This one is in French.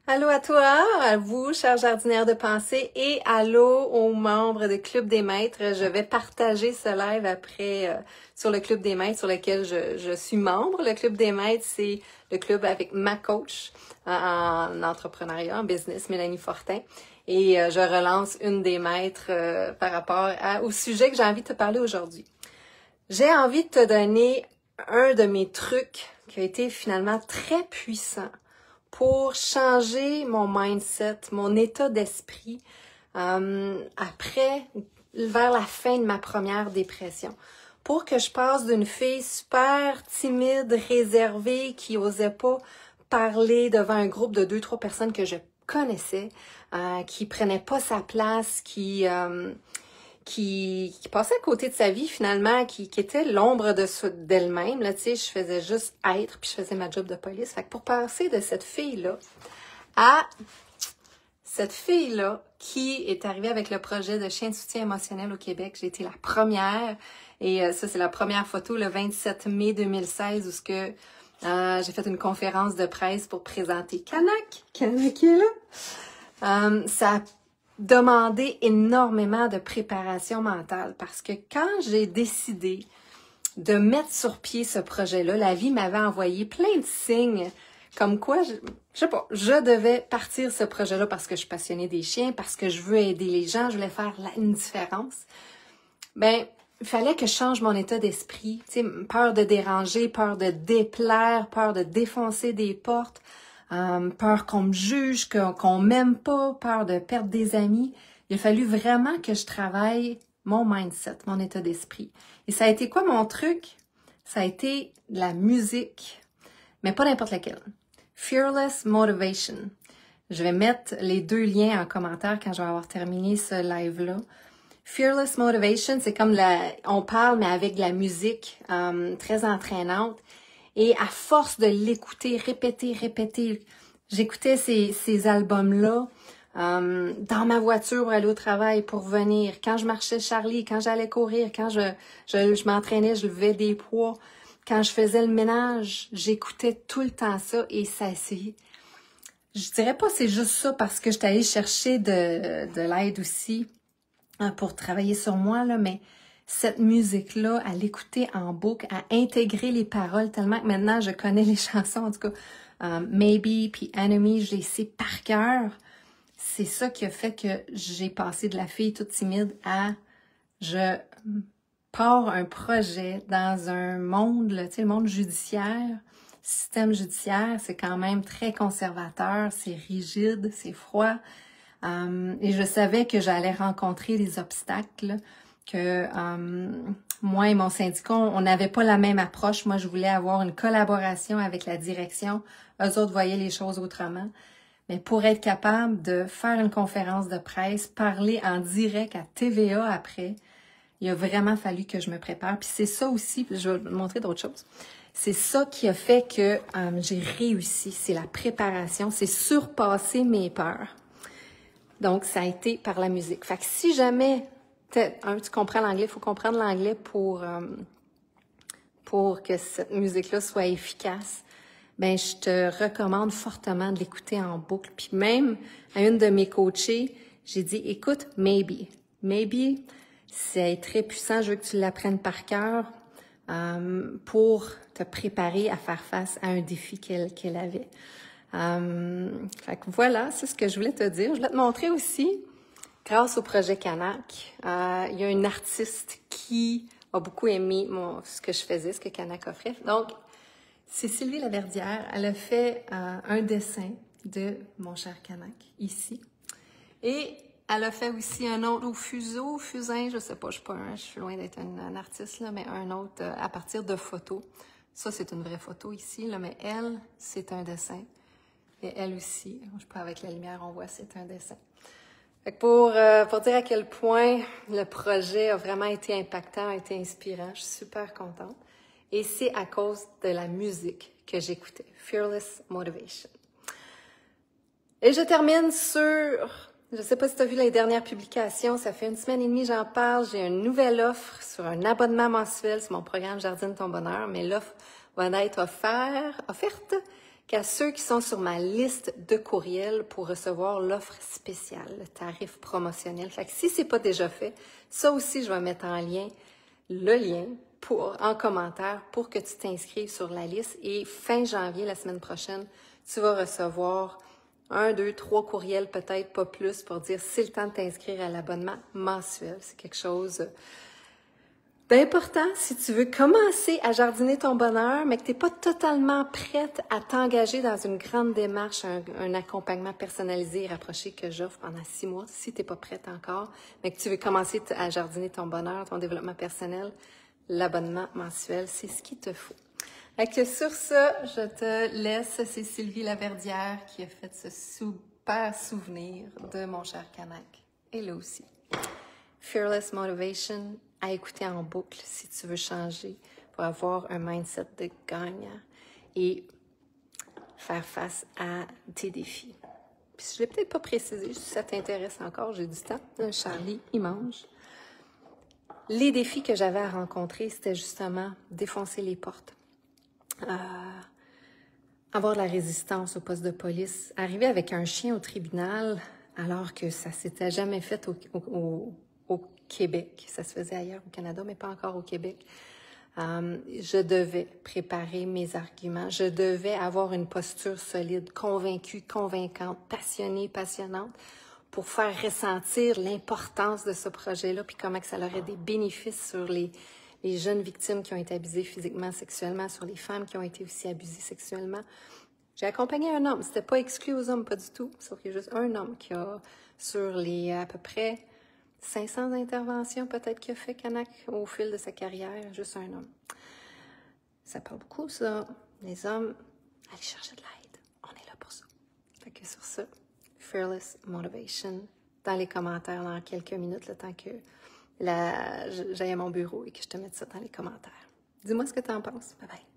Allô à toi, à vous, chers jardinières de pensée, et allô aux membres du Club des Maîtres. Je vais partager ce live après sur le Club des Maîtres sur lequel je suis membre. Le Club des Maîtres, c'est le club avec ma coach en entrepreneuriat, en business, Mélanie Fortin. Et je relance une des maîtres par rapport au sujet que j'ai envie de te parler aujourd'hui. J'ai envie de te donner un de mes trucs qui a été finalement très puissant pour changer mon mindset, mon état d'esprit après, vers la fin de ma première dépression. Pour que je passe d'une fille super timide, réservée, qui osait pas parler devant un groupe de 2-3 personnes que je connaissais, qui prenait pas sa place, qui passait à côté de sa vie finalement, qui était l'ombre d'elle-même, là, tu sais, je faisais juste être, puis je faisais ma job de police. Fait que pour passer de cette fille-là à cette fille-là qui est arrivée avec le projet de chien de soutien émotionnel au Québec, j'ai été la première, et ça c'est la première photo le 27 mai 2016 où j'ai fait une conférence de presse pour présenter Canac. Canac est là. Ça a demandé énormément de préparation mentale parce que quand j'ai décidé de mettre sur pied ce projet-là, la vie m'avait envoyé plein de signes comme quoi, je sais pas, je devais partir ce projet-là parce que je suis passionnée des chiens, parce que je veux aider les gens, je voulais faire une différence. Ben, il fallait que je change mon état d'esprit, tu sais, peur de déranger, peur de déplaire, peur de défoncer des portes, peur qu'on me juge, qu'on m'aime pas, peur de perdre des amis. Il a fallu vraiment que je travaille mon mindset, mon état d'esprit. Et ça a été quoi mon truc? Ça a été de la musique, mais pas n'importe laquelle. Fearless Motivation. Je vais mettre les deux liens en commentaire quand je vais avoir terminé ce live-là. Fearless Motivation, c'est comme on parle, mais avec de la musique très entraînante. Et à force de l'écouter, répéter, j'écoutais ces albums-là dans ma voiture pour aller au travail, pour venir. Quand je marchais Charlie, quand j'allais courir, quand je m'entraînais, je levais des poids. Quand je faisais le ménage, j'écoutais tout le temps ça et je dirais pas c'est juste ça parce que j'étais allée chercher de l'aide aussi pour travailler sur moi, là, mais cette musique-là, à l'écouter en boucle, à intégrer les paroles tellement que maintenant je connais les chansons, en tout cas, Maybe puis Enemy, je les sais par cœur. C'est ça qui a fait que j'ai passé de la fille toute timide à je pars un projet dans un monde, là, tu sais, le monde judiciaire, système judiciaire, c'est quand même très conservateur, c'est rigide, c'est froid. Et je savais que j'allais rencontrer des obstacles, que moi et mon syndicat, on n'avait pas la même approche. Moi, je voulais avoir une collaboration avec la direction. Eux autres voyaient les choses autrement. Mais pour être capable de faire une conférence de presse, parler en direct à TVA après, il a vraiment fallu que je me prépare. Puis c'est ça aussi, je vais vous montrer d'autres choses. C'est ça qui a fait que j'ai réussi. C'est la préparation, c'est surpasser mes peurs. Donc, ça a été par la musique. Fait que si jamais tu comprends l'anglais, il faut comprendre l'anglais pour que cette musique-là soit efficace. Ben, je te recommande fortement de l'écouter en boucle. Puis même à une de mes coachées, j'ai dit, écoute, Maybe. Maybe, c'est très puissant. Je veux que tu l'apprennes par cœur pour te préparer à faire face à un défi qu'elle avait. Fait que voilà, c'est ce que je voulais te dire. Je voulais te montrer aussi, grâce au projet Canac, il y a une artiste qui a beaucoup aimé ce que je faisais, ce que Canac offrait. Donc, c'est Sylvie Laverdière. Elle a fait un dessin de mon cher Canac, ici. Et elle a fait aussi un autre au fusain, je sais pas, je suis loin d'être un artiste, là, mais un autre à partir de photos. Ça, c'est une vraie photo ici, là, mais elle, c'est un dessin. Et elle aussi, je peux avec la lumière, on voit, c'est un dessin. Fait que pour dire à quel point le projet a vraiment été impactant, a été inspirant, je suis super contente. Et c'est à cause de la musique que j'écoutais, Fearless Motivation. Et je termine sur, je ne sais pas si tu as vu les dernières publications, ça fait 1 semaine et demie j'en parle, j'ai une nouvelle offre sur un abonnement mensuel sur mon programme Jardine ton bonheur, mais l'offre va être offerte qu'à ceux qui sont sur ma liste de courriels pour recevoir l'offre spéciale, le tarif promotionnel. Fait que si ce n'est pas déjà fait, ça aussi, je vais mettre en lien le lien en commentaire pour que tu t'inscrives sur la liste. Et fin janvier, la semaine prochaine, tu vas recevoir 1, 2, 3 courriels, peut-être pas plus, pour dire c'est le temps de t'inscrire à l'abonnement mensuel. C'est quelque chose d'important si tu veux commencer à jardiner ton bonheur, mais que tu n'es pas totalement prête à t'engager dans une grande démarche, un accompagnement personnalisé et rapproché que j'offre pendant 6 mois, si tu n'es pas prête encore, mais que tu veux commencer à jardiner ton bonheur, ton développement personnel, l'abonnement mensuel, c'est ce qu'il te faut. Fait que sur ça, je te laisse. C'est Sylvie Laverdière qui a fait ce super souvenir de mon cher Kanak. Et là aussi. Fearless Motivation à écouter en boucle si tu veux changer pour avoir un mindset de gagnant et faire face à tes défis. Puis je ne l'ai peut-être pas précisé, si ça t'intéresse encore, j'ai du temps. Charlie, il mange. Les défis que j'avais à rencontrer, c'était justement défoncer les portes. Avoir de la résistance au poste de police, arriver avec un chien au tribunal alors que ça s'était jamais fait au Québec. Ça se faisait ailleurs au Canada, mais pas encore au Québec. Je devais préparer mes arguments. Je devais avoir une posture solide, convaincue, convaincante, passionnée, passionnante pour faire ressentir l'importance de ce projet-là puis comment que ça aurait des bénéfices sur les jeunes victimes qui ont été abusées physiquement, sexuellement, sur les femmes qui ont été aussi abusées sexuellement. J'ai accompagné un homme. C'était pas exclu aux hommes, pas du tout. Sauf qu'il y a juste un homme qui a, sur les à peu près 500 interventions peut-être qu'il a fait Kanak au fil de sa carrière, juste un homme. Ça parle beaucoup, ça. Les hommes, allez chercher de l'aide. On est là pour ça. Fait que sur ça, Fearless Motivation, dans les commentaires dans quelques minutes, le temps que j'aille à mon bureau et que je te mette ça dans les commentaires. Dis-moi ce que tu en penses. Bye bye.